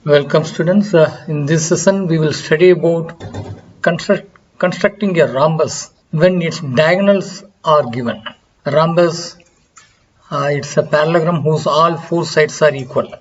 Welcome students. In this session we will study about constructing a rhombus when its diagonals are given. Rhombus, it's a parallelogram whose all four sides are equal.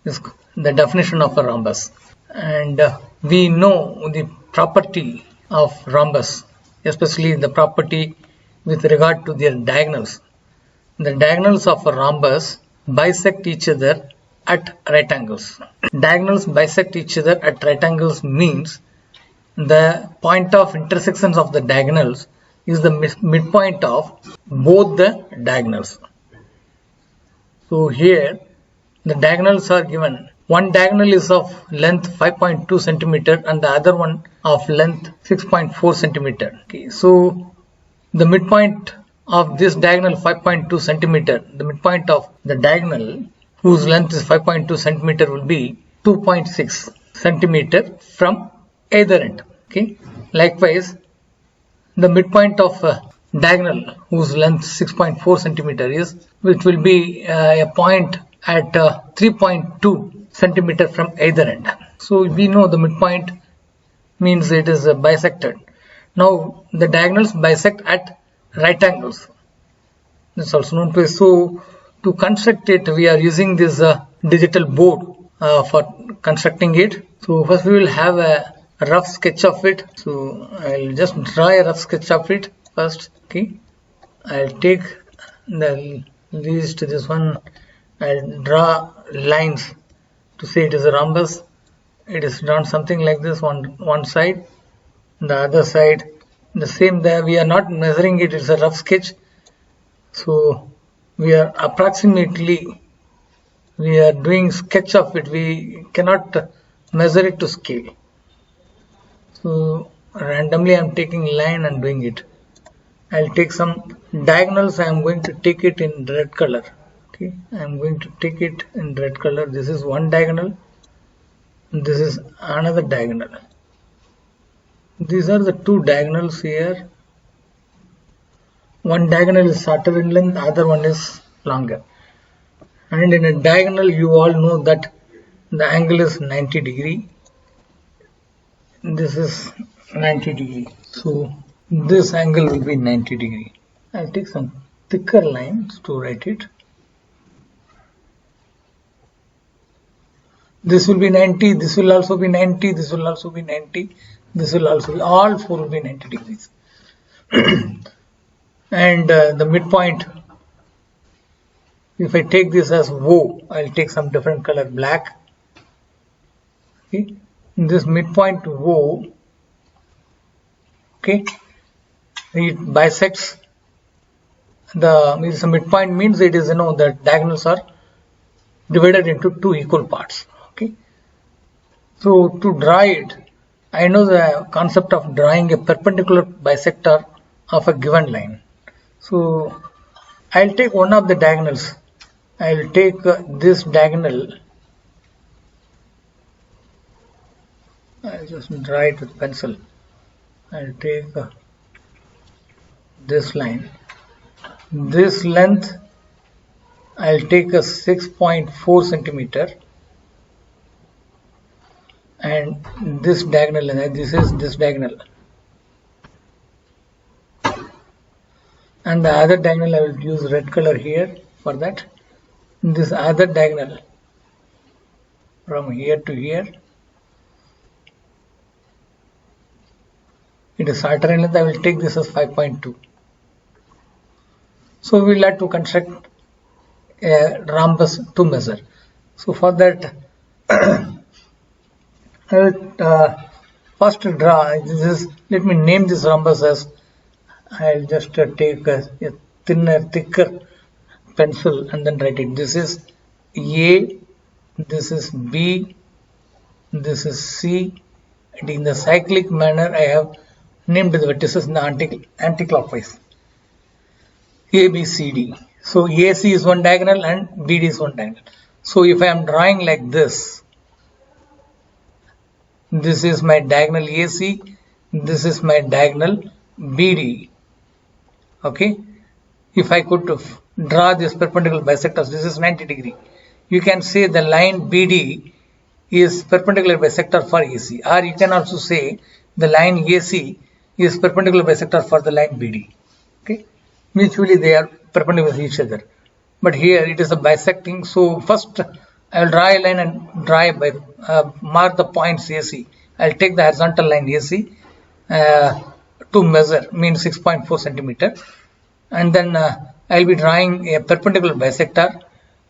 This is the definition of a rhombus. And we know the property of rhombus, especially the property with regard to their diagonals. The diagonals of a rhombus bisect each other at right angles. Diagonals bisect each other at right angles means the point of intersections of the diagonals is the midpoint of both the diagonals. So here the diagonals are given. One diagonal is of length 5.2 centimeter and the other one of length 6.4 centimeter. Okay, so the midpoint of this diagonal 5.2 centimeter, the midpoint of the diagonal whose length is 5.2 centimeter will be 2.6 centimeter from either end. Okay. Likewise, the midpoint of diagonal whose length 6.4 centimeter is, which will be a point at 3.2 centimeter from either end. So we know the midpoint means it is bisected. Now the diagonals bisect at right angles. That's also known to. So to construct it, we are using this digital board for constructing it. So first we will have a rough sketch of it. So I'll just draw a rough sketch of it first. Okay, I'll take the least this one. I'll draw lines to say it is a rhombus. It is drawn something like this on one side, the other side the same. There we are not measuring it. It's a rough sketch. So we are approximately doing sketch of it. We cannot measure it to scale. So randomly I am taking line and doing it. I'll take some diagonals. I am going to take it in red color. Okay, I am going to take it in red color. This is one diagonal. This is another diagonal. These are the two diagonals here. One diagonal is shorter in length, other one is longer. And in a diagonal, you all know that the angle is 90 degree. This is 90 degree. So this angle will be 90 degree. I'll take some thicker lines to write it. This will be 90, this will also be 90, this will also be 90, this will also be, all four will be 90 degrees. And the midpoint, if I take this as O, I'll take some different color, black. Okay, this midpoint O, okay, it bisects the midpoint means it is, the diagonals are divided into two equal parts. Okay, so to draw it, I know the concept of drawing a perpendicular bisector of a given line. So I'll take one of the diagonals. I'll take this diagonal. I'll just draw it with pencil. I'll take this line. This length I'll take a 6.4 centimeter. And this diagonal, this is this diagonal. And the other diagonal I will use red color here for that. This other diagonal from here to here, it is shorter in length. I will take this as 5.2. So we will have to construct a rhombus to measure. So for that I will first draw this. Let me name this rhombus as, I'll just take a thicker pencil and then write it. This is A, this is B, this is C, and in the cyclic manner I have named the vertices in the anti-clockwise. A, B, C, D. So AC is one diagonal and BD is one diagonal. So if I am drawing like this, this is my diagonal AC, this is my diagonal BD. Okay, if I could draw this perpendicular bisectors, this is 90 degree. You can say the line BD is perpendicular bisector for AC, or you can also say the line AC is perpendicular bisector for the line BD. Okay, mutually they are perpendicular to each other, but here it is a bisecting. So first I will draw a line and mark the points AC. I will take the horizontal line AC to measure, means 6.4 centimeter, and then I will be drawing a perpendicular bisector.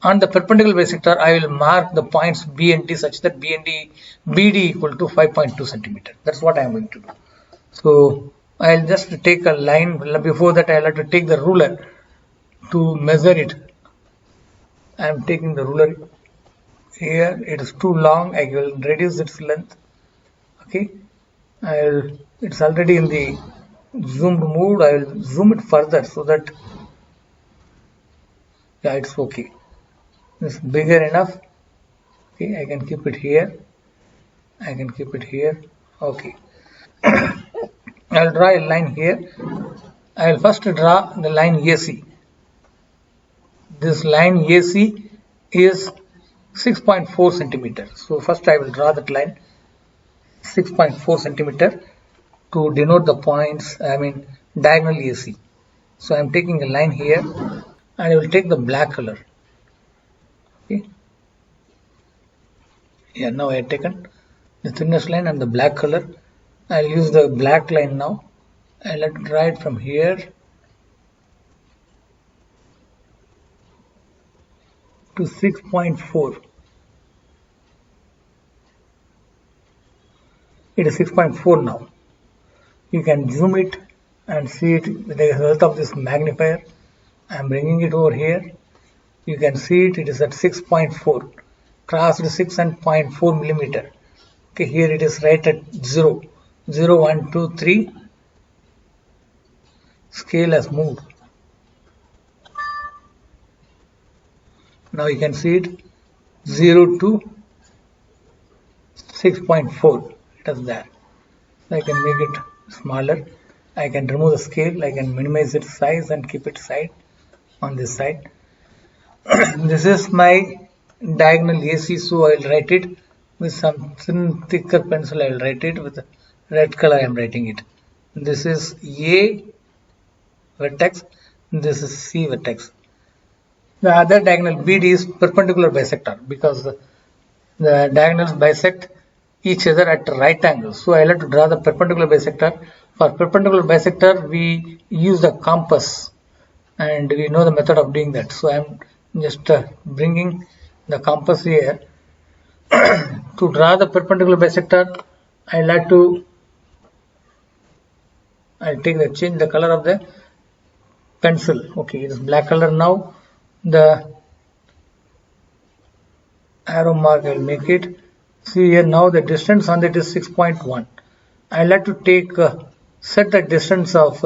On the perpendicular bisector, I will mark the points B and D such that BD equal to 5.2 centimeter. That's what I am going to do. So I'll just take a line. Before that, I'll have to take the ruler to measure it. I am taking the ruler here. It is too long. I will reduce its length. Okay, it's already in the zoomed mode. I will zoom it further so that, yeah, it's okay. It's bigger enough. Okay, I can keep it here. I can keep it here. Okay. I'll draw a line here. I will first draw the line AC. This line AC is 6.4 centimeter. So first I will draw that line 6.4 centimeter to denote the points, diagonal AC. So I am taking a line here and I will take the black color. Okay. Yeah, now I have taken the thinnest line and the black color. I'll use the black line now. I'll let it draw it from here to 6.4. It is 6.4 now. You can zoom it and see it with the help of this magnifier. I am bringing it over here. You can see it is at 6.4, crossed 6.4 millimeter. Okay, here it is right at 0, 0, 1, 2, 3. Scale has moved. Now you can see it 0 to 6.4. It is there. I can make it smaller. I can remove the scale. I can minimize its size and keep it side on this side. This is my diagonal AC, so I will write it with some thin thicker pencil. I will write it with red color. I am writing it. This is A vertex. This is C vertex. The other diagonal BD is perpendicular bisector because the diagonals bisect each other at right angles. So I will have to draw the perpendicular bisector. For perpendicular bisector, we use the compass, and we know the method of doing that. So I am just bringing the compass here. To draw the perpendicular bisector, I'll change the color of the pencil. Okay, it is black color now. The arrow mark, I will make it. See here now the distance on it is 6.1. I'll have to set the distance of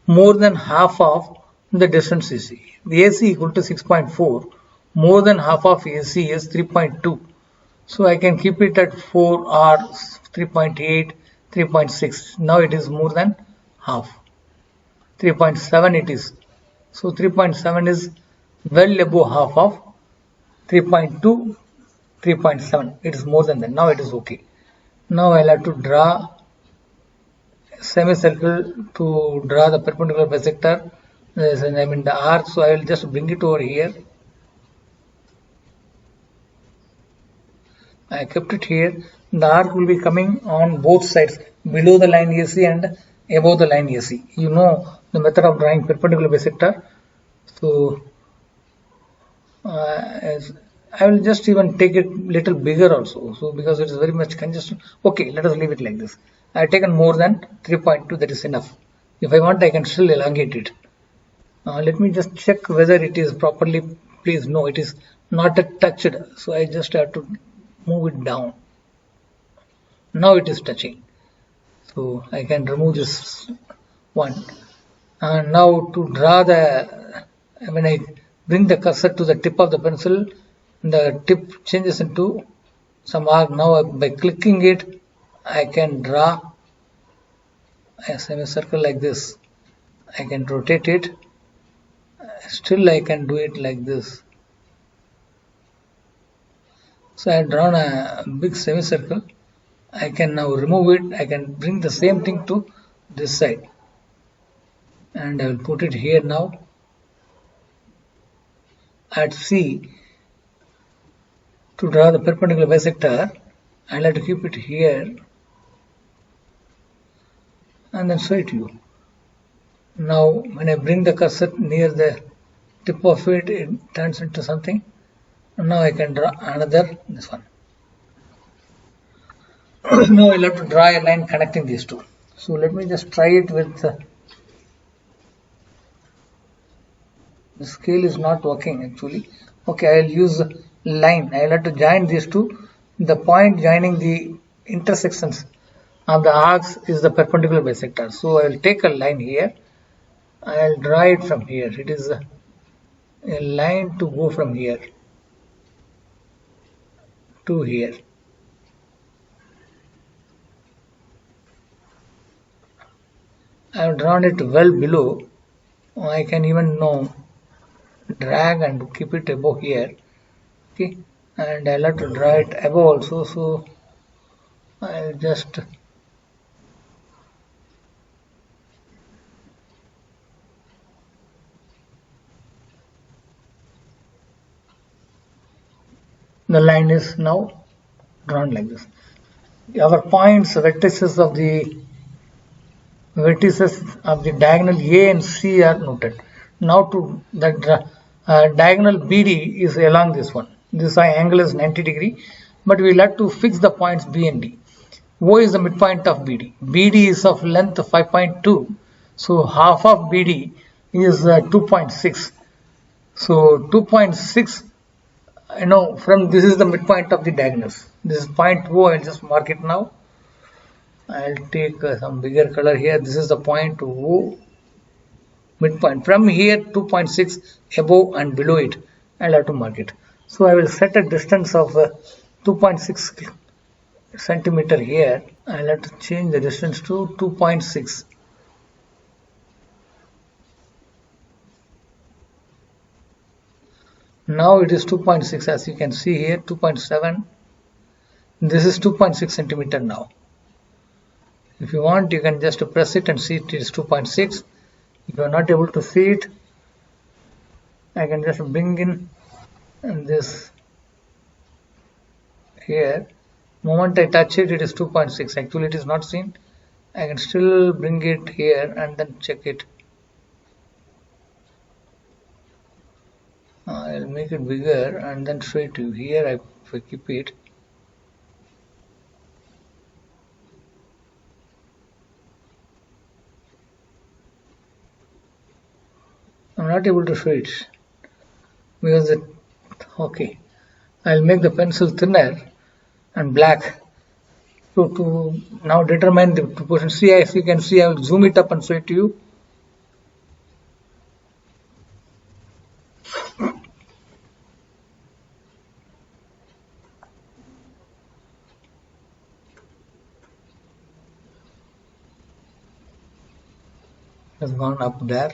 more than half of the distance AC. The AC equal to 6.4. More than half of AC is 3.2. So I can keep it at 4 or 3.8, 3.6. Now it is more than half. 3.7 it is. So 3.7 is well above half of 3.2, 3.7. It is more than that. Now it is okay. Now I'll have to draw a semicircle to draw the perpendicular bisector. The arc. So I will just bring it over here. I kept it here. The arc will be coming on both sides, below the line AC and above the line AC. You know the method of drawing perpendicular bisector. So I will just even take it little bigger also. So because it is very much congested. Okay, let us leave it like this. I have taken more than 3.2. That is enough. If I want, I can still elongate it. Let me just check whether it is properly placed. No, it is not touched. So I just have to move it down. Now it is touching. So I can remove this one. And now to draw when I bring the cursor to the tip of the pencil, the tip changes into some arc. Now by clicking it, I can draw a semicircle like this. I can rotate it. Still I can do it like this. So I have drawn a big semicircle. I can now remove it. I can bring the same thing to this side, and I will put it here now. At C, to draw the perpendicular bisector, I'll have to keep it here and then show it to you. Now when I bring the cursor near the tip of it, it turns into something. And now I can draw another, this one. Now I'll have to draw a line connecting these two. So let me just try it with the scale is not working actually. Okay, I'll use line. I'll have to join these two. The point joining the intersections of the arcs is the perpendicular bisector. So I'll take a line here. I'll draw it from here. It is a line to go from here to here. I have drawn it well below. I can even now drag and keep it above here. Okay, and I'll have to draw it above also. So I'll just the line is now drawn like this. Our points, vertices of the diagonal A and C are noted. Now to the diagonal BD is along this one. This angle is 90 degree, but we will have to fix the points B and D. O is the midpoint of BD. BD is of length 5.2, so half of BD is 2.6. So 2.6, from this is the midpoint of the diagonals. This is point O. I'll just mark it now. I'll take some bigger color here. This is the point O, midpoint. From here 2.6 above and below it, I'll have to mark it. So I will set a distance of 2.6 centimeter here. I'll have to change the distance to 2.6. Now it is 2.6, as you can see here, 2.7. This is 2.6 centimeter now. If you want, you can just press it and see it is 2.6. If you are not able to see it, I can just bring in this here. Moment I touch it, it is 2.6. Actually, it is not seen. I can still bring it here and then check it. I'll make it bigger and then show it to you. Here, if I keep it, I'm not able to show it because okay, I'll make the pencil thinner and black. So to now determine the proportion, see, as you can see, I will zoom it up and show it to you. Has gone up there.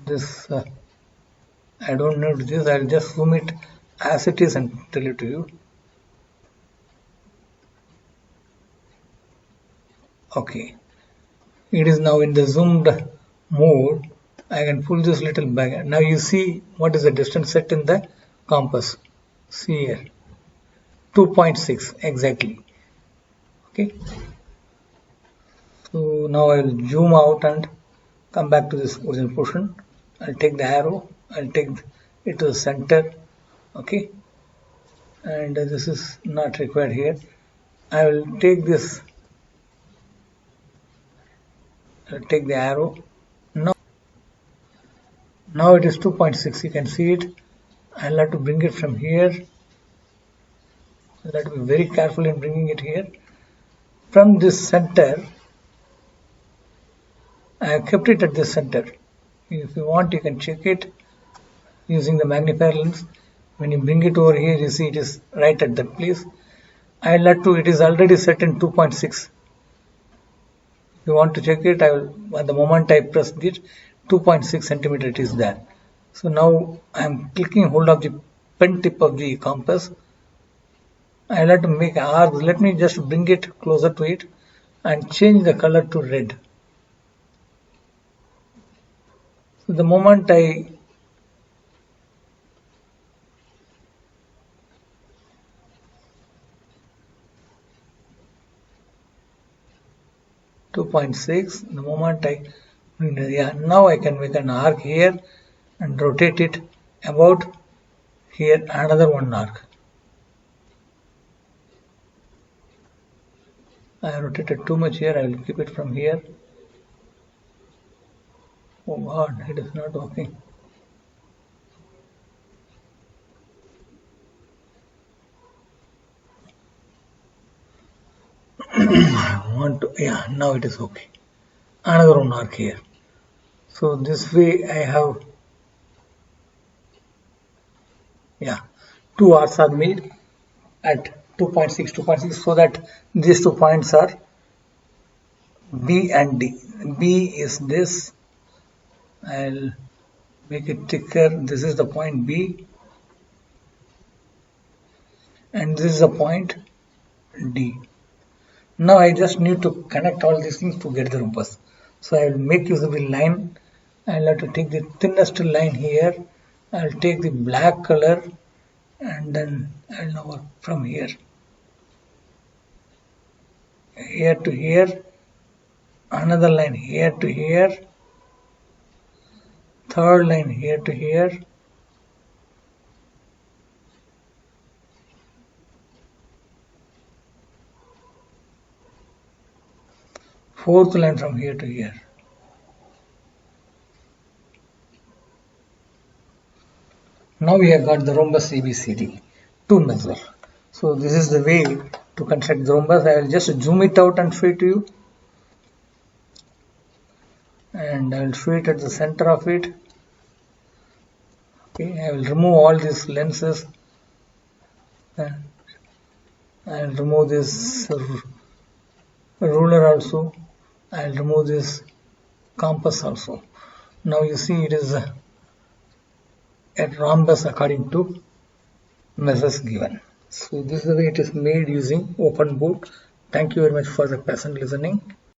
This I don't know this. I'll just zoom it as it is and tell it to you. Okay, it is now in the zoomed mode. I can pull this little back. Now you see what is the distance set in the compass. See here, 2.6 exactly. Okay, so now I will zoom out and come back to this original portion. I'll take the arrow, I'll take it to the center. Okay, and this is not required here. I will take this, I'll take the arrow. Now it is 2.6, you can see it. I'll have to bring it from here. I'll have to be very careful in bringing it here. From this center, I have kept it at the center. If you want, you can check it using the magnifier lens. When you bring it over here, you see it is right at that place. I'll have to, it is already set in 2.6. If you want to check it, I will, at the moment I press it, 2.6 centimeter it is there. So now I am clicking hold of the pen tip of the compass. I like to make arc. Let me just bring it closer to it and change the color to red. So the moment I 2.6, the moment I, yeah, now I can make an arc here and rotate it about here, another one arc. I rotated too much here, I will keep it from here. Oh God, it is not working. I want to, yeah, now it is okay. Another one arc here. So this way I have, yeah, two arcs are made at 2.6, 2.6, so that these 2 points are B and D. B is this. I'll make it thicker. This is the point B, and this is the point D. Now I just need to connect all these things to get the rhombus. So I will make use of the line. I'll have to take the thinnest line here. I'll take the black color and then I'll now work from here to here, another line here to here, third line here to here, fourth line from here to here. Now we have got the rhombus ABCD to measure. So this is the way to construct the rhombus. I will just zoom it out and show it to you. And I will show it at the center of it. Okay, I will remove all these lenses. And I will remove this ruler also. I will remove this compass also. Now you see it is a rhombus according to measures given. So this is the way it is made using open book. Thank you very much for the patient listening.